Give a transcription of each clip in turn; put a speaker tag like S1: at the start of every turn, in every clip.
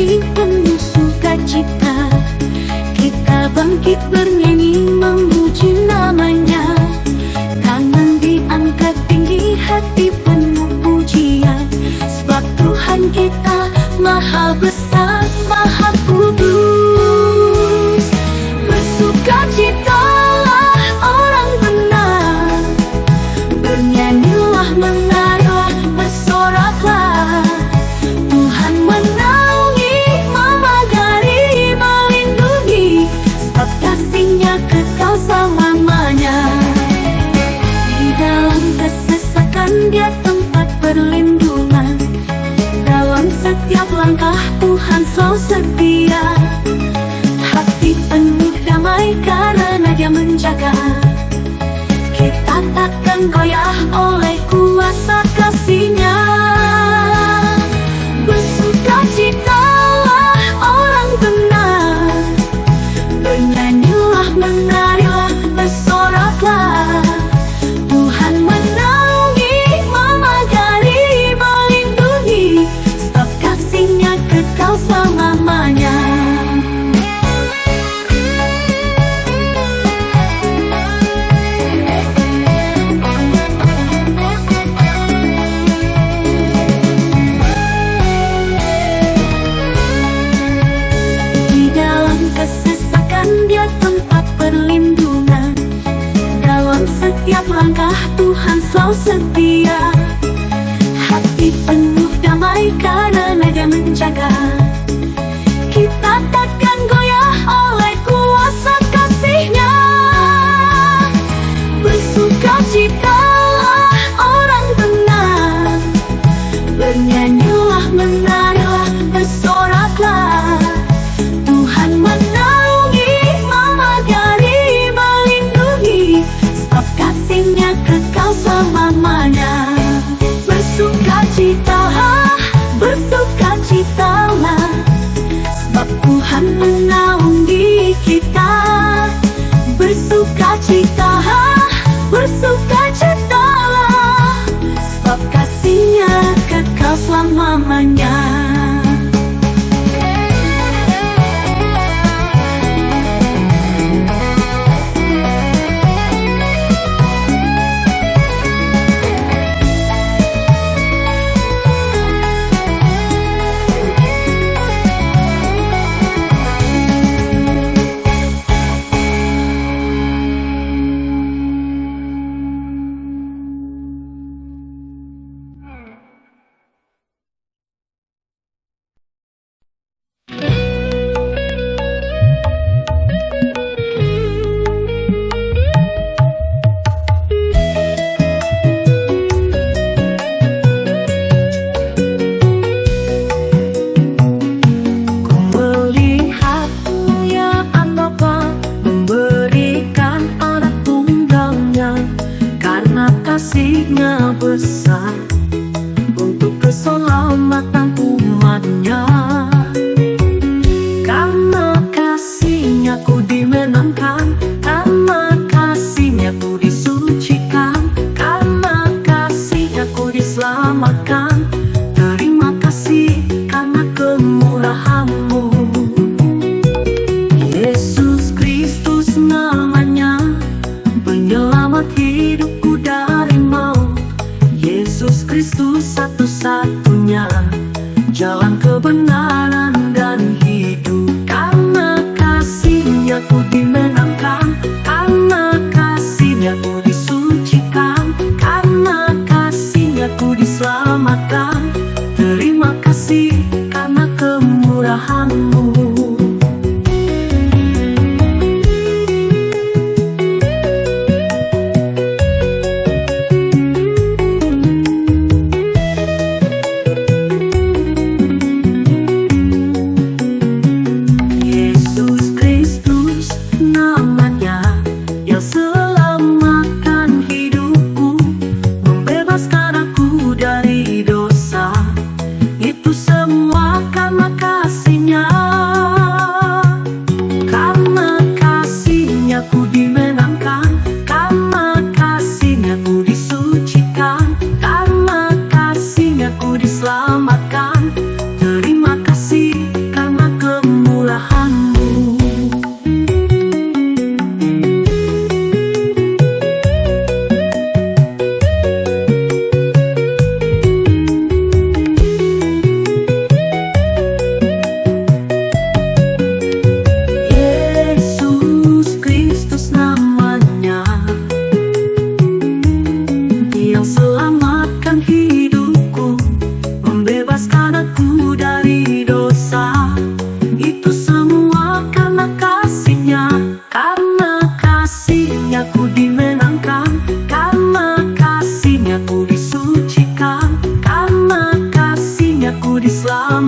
S1: hati penuh sukacita, kita bangkit bernyanyi memuji namanya. Tangan diangkat tinggi, hati penuh pujian, sebab Tuhan kita maha besar, maha kudus. Bersukacitalah orang benar, bernyanyilah, menarilah, bersoraklah. Tuhan menaungi, memagari, melindungi, sebab kasih-Nya kekal selamanya. Di dalam kesesakan Dia tempat perlindungan, dalam setiap langkah Tuhan selalu setia. Hati penuh damai karena Dia menjaga, kita takkan goyah oleh kuasa kasih-Nya. Bersukacitalah orang benar, bernyanyilah, menarilah, bersoraklah. Tuhan menaungi, memagari, melindungi, sebab kasih-Nya kekal selamanya. Dia tempat perlindungan, dalam setiap langkah Tuhan selalu setia. Hati penuh damai karena Dia menjaga, kita takkan goyah oleh kuasa kasih-Nya. Bersukacitalah orang benar, bernyanyilah, menarilah, bersoraklah. Tuhan menaungi, memagari, melindungi, sebab kasih-Nya kekal selamanya. Bersukacitalah, bersukacitalah, sebab Tuhan menaungi kita. Bersukacitalah, bersukacitalah, sebab kasih-Nya kekal selamanya.
S2: Kasih-Nya besar untuk keselamatan umat-Nya. Karena kasih-Nya ku dimenangkan, karena kasih-Nya ku disucikan, karena kasih-Nya ku diselamatkan. Terima kasih karena kemurahan-Mu. Yesus Kristus namanya, penyelamat hidupku dari maut. Yesus Kristus satu-satunya jalan kebenaran dan hidup. Karena kasih-Nya ku dimenangkan, karena kasih-Nya ku disucikan, karena kasih-Nya ku diselamatkan. Terima kasih karena kemurahan-Mu. diselamatkan. Terima kasih.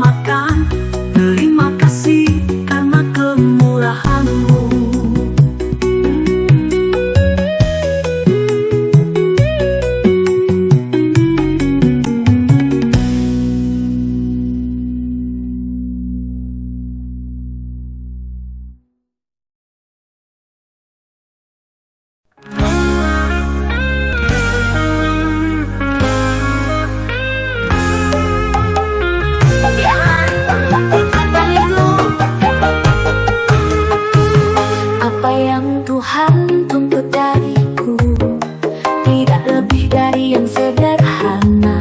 S2: selamatkan. Terima kasih karena kemurahan-Mu.
S1: Apa yang Tuhan tuntut dariku tidak lebih dari yang sederhana.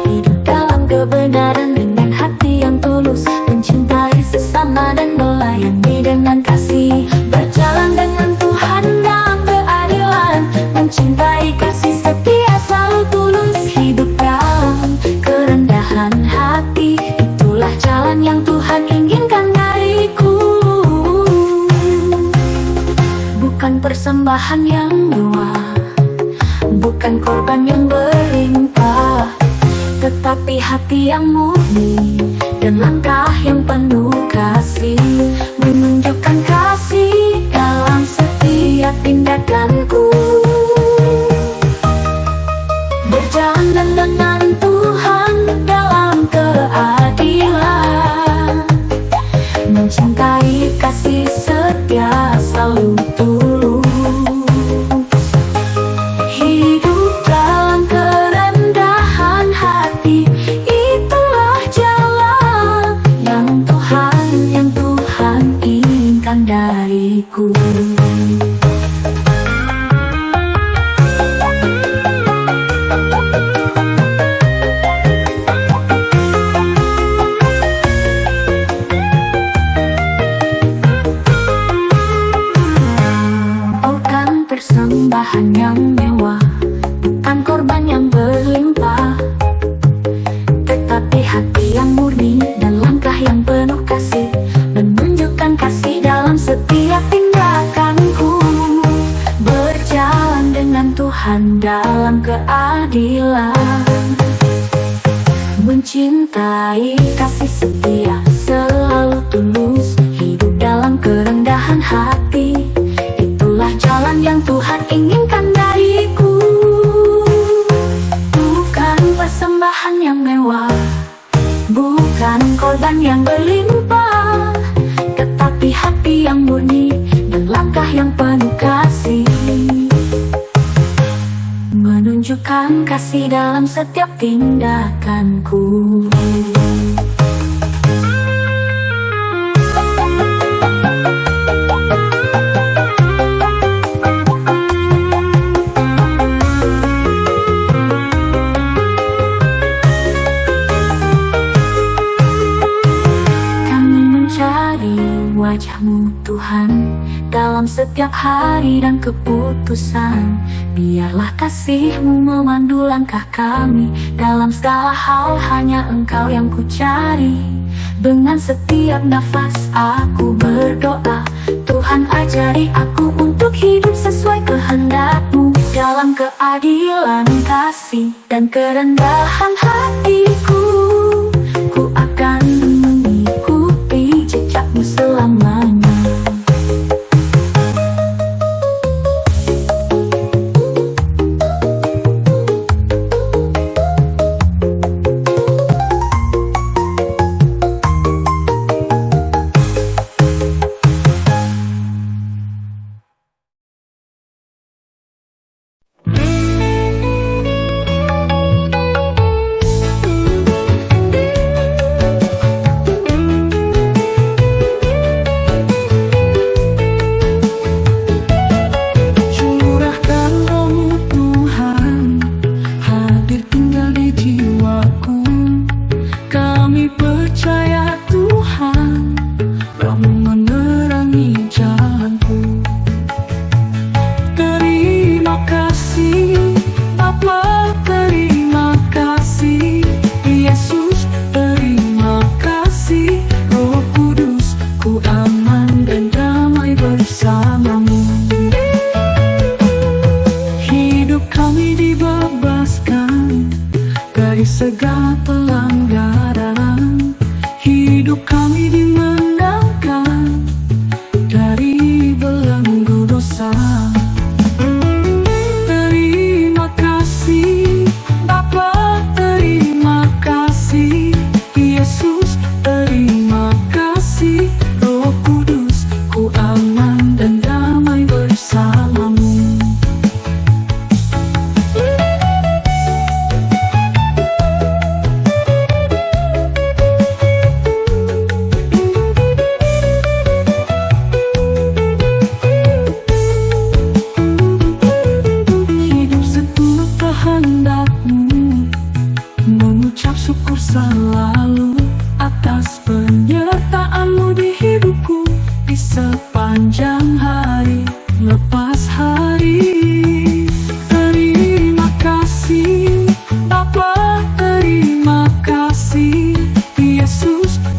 S1: Hidup dalam kebenaran dengan hati yang tulus, mencintai sesama dan melayani dengan kasih. Berjalan dengan Tuhan dalam keadilan, mencintai kasih setia selalu tulus. Hidup dalam kerendahan hati, itulah jalan yang Tuhan inginkan dariku. Bukan persembahan yang mewah, bukan korban yang berlimpah, tetapi hati yang murni dan langkah yang penuh kasih. Menunjukkan kasih dalam setiap tindakanku. Berjalan dengan Tuhan dalam keadilan, mencintai kasih setia selalu tulus. Hidup dalam kerendahan hati, itulah jalan yang Tuhan inginkan dariku. Bukan persembahan yang mewah, bukan korban yang berlimpah, tetapi hati yang murni dan langkah yang penuh kasih. Menunjukkan kasih dalam setiap tindakanku. Berjalan dengan Tuhan dalam keadilan, mencintai kasih setia selalu tulus. Hidup dalam kerendahan hati, itulah jalan yang Tuhan inginkan dariku. Bukan persembahan yang mewah, bukan korban yang berlimpah, tetapi hati yang murni dan langkah yang penuh kasih. Menunjukkan kasih dalam setiap tindakanku. Kami mencari wajah-Mu Tuhan dalam setiap hari dan keputusan. Biarlah kasih-Mu memandu langkah kami. Dalam segala hal hanya Engkau yang ku cari. Dengan setiap nafas aku berdoa, Tuhan ajari aku untuk hidup sesuai kehendak-Mu. Dalam keadilan kasih dan kerendahan hatiku, ku akan mengikuti jejak-Mu selamanya. segala pelanggaran.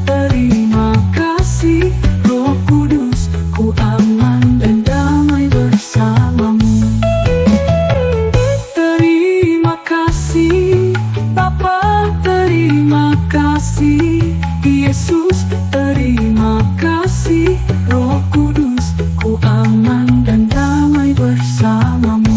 S2: terima kasih Roh Kudus, ku aman dan damai bersamamu. Terima kasih Bapa, terima kasih Yesus, terima kasih Roh Kudus, ku aman dan damai bersamamu.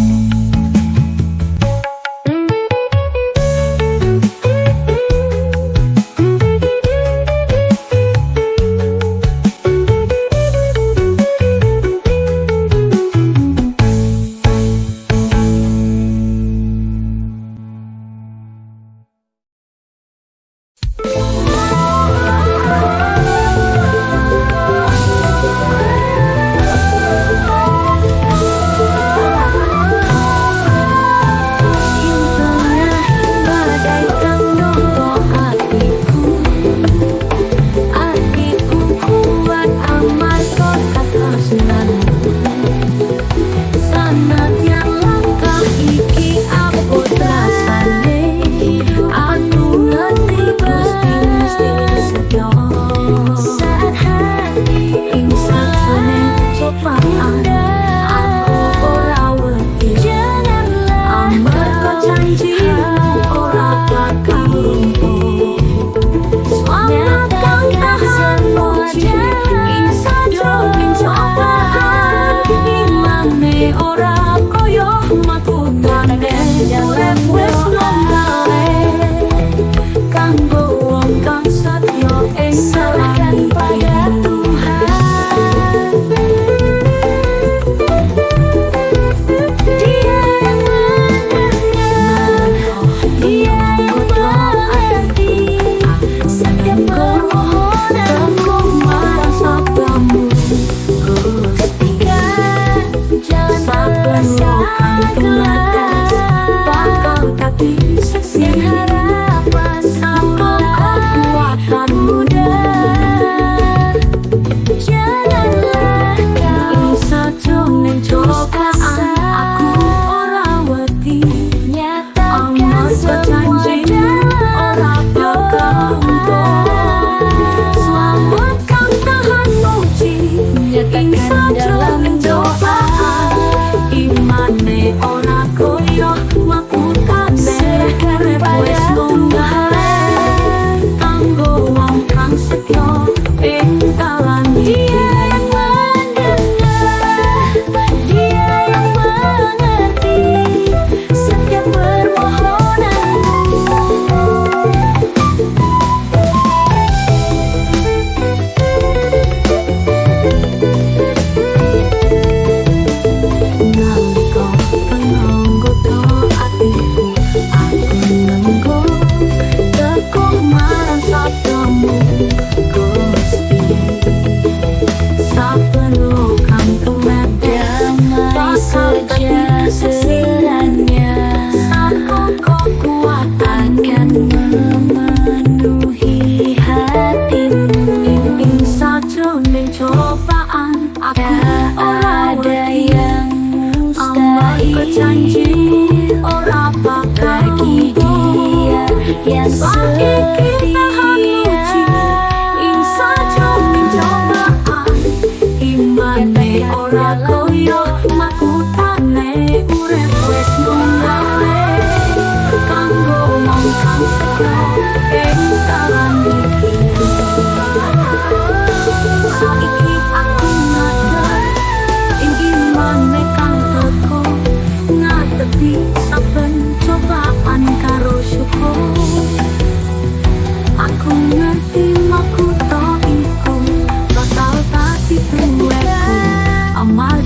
S1: Amal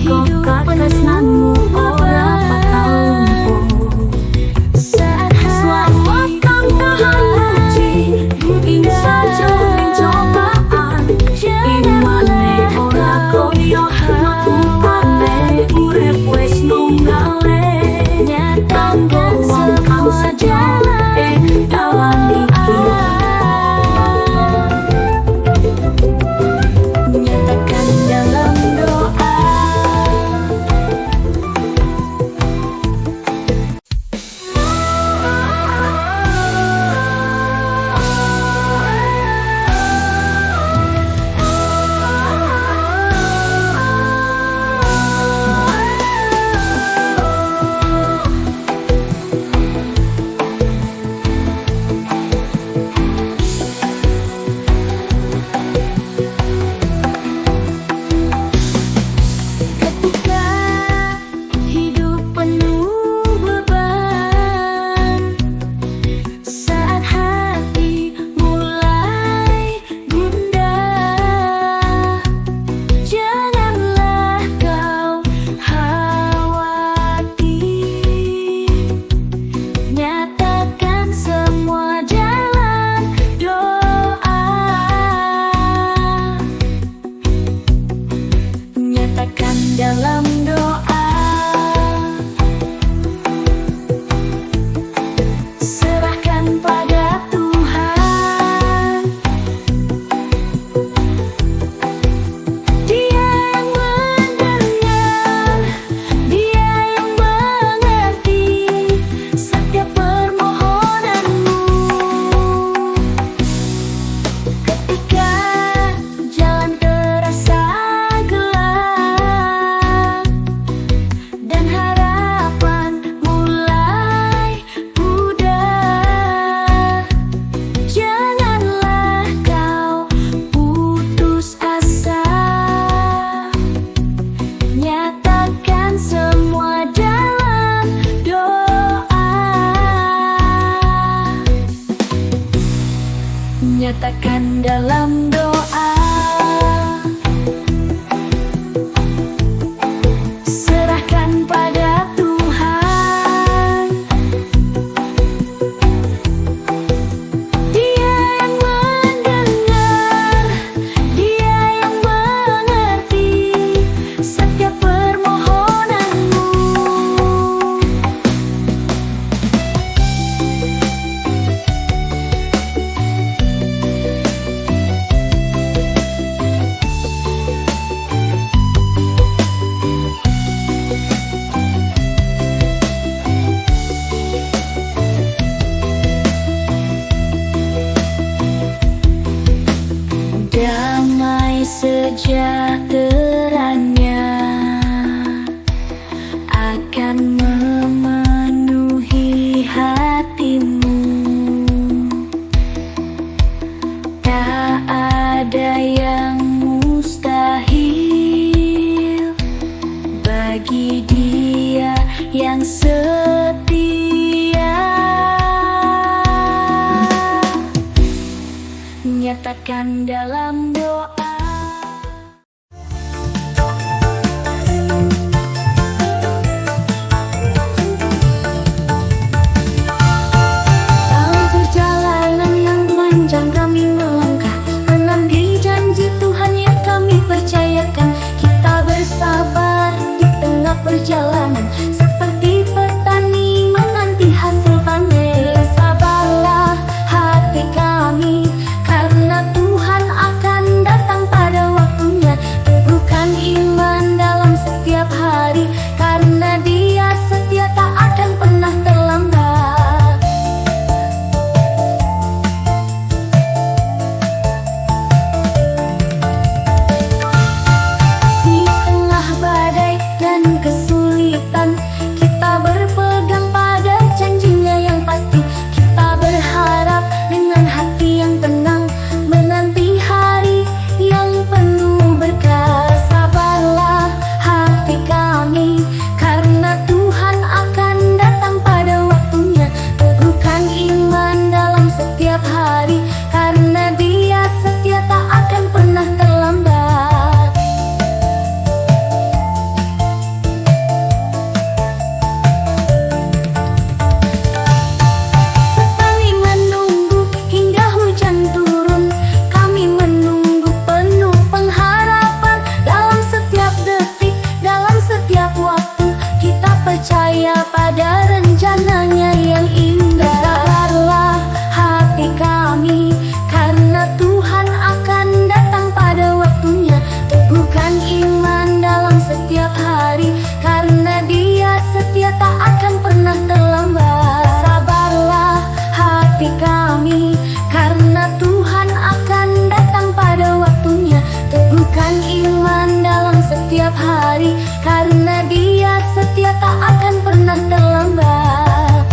S1: damai sejahteranya akan memenuhi hatimu. Tak ada yang mustahil bagi Dia yang setia. Nyatakan dalam doa. Dalam perjalanan yang panjang kami melangkah, menanti janji Tuhan yang kami percayakan. Kita bersabar di tengah perjalanan, seperti petani menanti hasil panen. Sabarlah hati kami, karena Tuhan akan datang pada waktunya. Teguhkan iman dalam setiap hari, karena Dia setia tak akan pernah terlambat. Di tengah badai dan kesulitan, kita berpegang pada janjinya yang pasti. Kita berharap dengan hati yang tenang, menanti hari yang penuh berkah. Sabarlah hati kami, karena Tuhan akan datang pada waktunya. Teguhkan iman dalam setiap hari, karena Dia setia tak akan pernah terlambat. Petani menunggu hingga hujan turun, kami menunggu penuh pengharapan. Dalam setiap detik, dalam setiap waktu, kita percaya pada rencananya yang indah. Sabarlah hati kami, karena Tuhan akan datang pada waktunya. Teguhkan iman dalam setiap hari, karena Dia setia tak akan pernah terlambat. Sabarlah hati kami, karena Tuhan akan datang pada waktunya. Teguhkan iman dalam setiap hari, karena Dia setia tak akan pernah terlambat.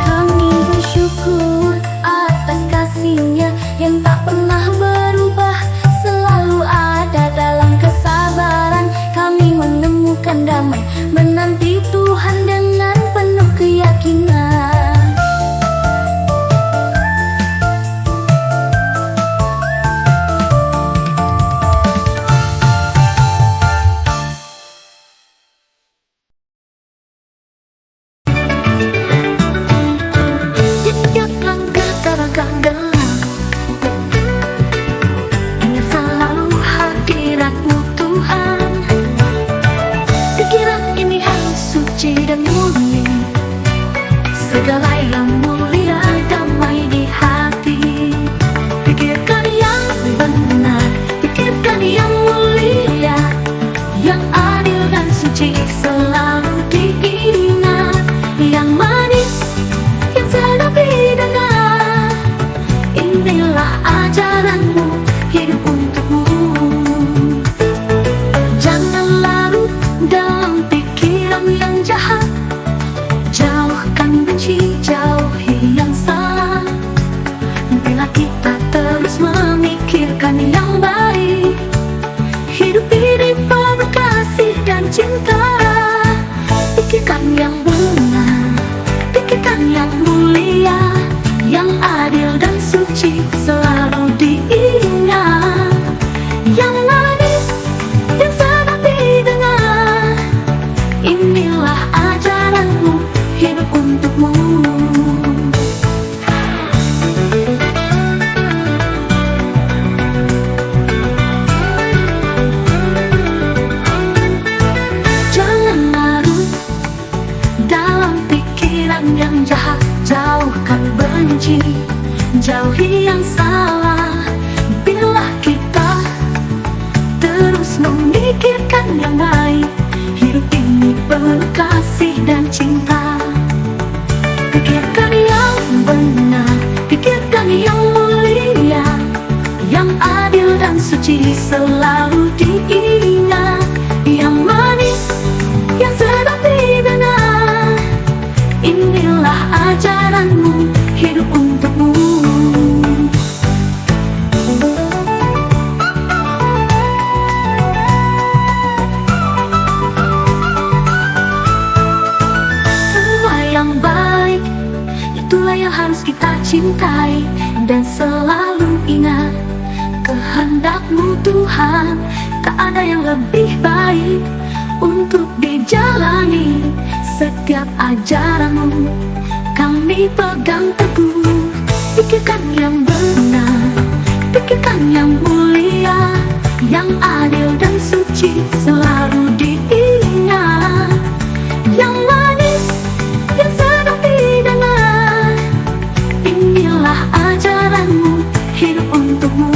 S1: Kami bersyukur atas kasih-Nya yang tak pernah berubah, selalu ada dalam kesabaran. Kami menemukan damai, menanti Tuhan dengan penuh keyakinan. Jejak langkah terangkat gelap, ingat selalu hadirat-Mu Tuhan. Pikiran ini harus suci dan murni, segala yang mulia damai di hati. Pikirkan yang benar, pikirkan yang mulia, yang adil dan suci selalu diingat. Yang manis, yang sedap didengar, inilah ajaran-Mu, hidup untukmu. Jangan larut dalam pikiran yang jahat, jauhkan benci, jauhi yang salah. Bila kita terus memikirkan yang baik, hidup ini penuh kasih dan cinta. Pikirkan yang benar, pikirkan yang mulia, yang adil dan suci selalu diingat. Yang manis, yang sedap didengar, inilah ajaran-Mu, hidup untukmu. Jangan larut Pikirkan yang baik, hidup ini penuh kasih dan cinta. Pikirkan yang benar, pikirkan yang mulia, yang adil dan suci selalu diingat, yang manis, yang sedap didengar. Inilah ajaranmu, hidup untukmu. Semua yang baik, itulah yang harus kita cintai. Dan selalu ingat, kehendakmu Tuhan, tak ada yang lebih baik untuk dijalani. Setiap ajaranmu kami pegang teguh. Pikirkan yang benar, pikirkan yang mulia, yang adil dan suci selalu diingat, yang manis, yang sedap didengar. Inilah ajaranmu, hidup untukmu.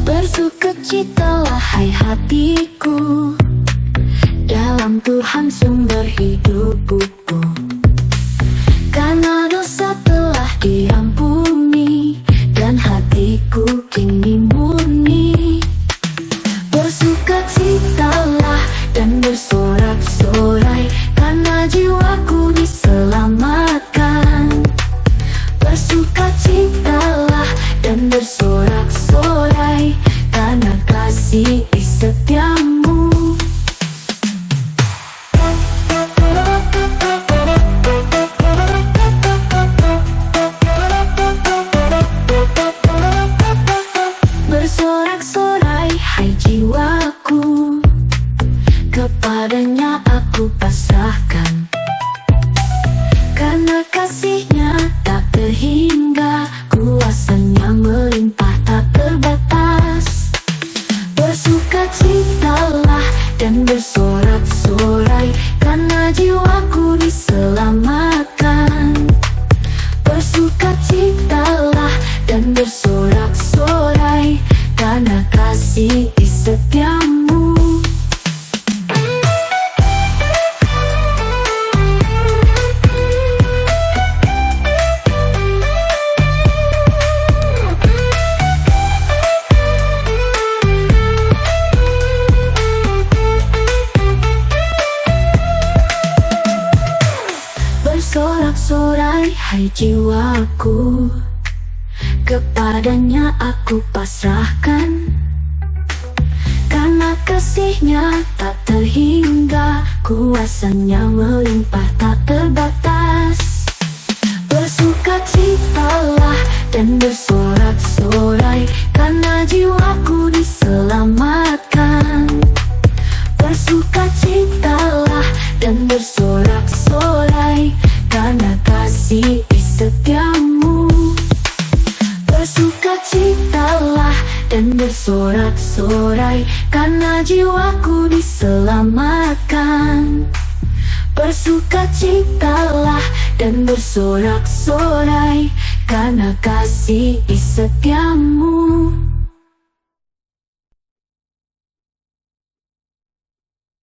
S1: Bersukacitalah hai hatiku, dalam Tuhan sumber hidupku. Karena dosa telah diampuni, dan hatiku kini murni. Bersukacitalah dan bersorak-sorai, karena jiwaku diselamatkan. Bersukacitalah dan bersorak-sorai, karena kasih setiamu. Bersorak-sorai hai jiwaku, kepadanya aku pasrahkan. Karena kasihnya tak terhingga, kuasanya melimpah tak terbatas. Bersukacitalah dan bersorak-sorai, karena jiwaku diselamatkan. Bersukacitalah dan bersorak-sorai, karena kasih setiamu. Bersorak-sorai hai jiwaku, kepadanya aku pasrahkan. Karena kasihnya tak terhingga, kuasanya melimpah tak terbatas. Bersukacitalah dan bersorak-sorai, karena jiwaku diselamatkan. Bersukacitalah dan bersorak-sorai, karena kasih setiamu. Bersukacitalah dan bersorak-sorai, karena jiwaku diselamatkan. Bersukacitalah dan bersorak-sorai, karena kasih setiamu.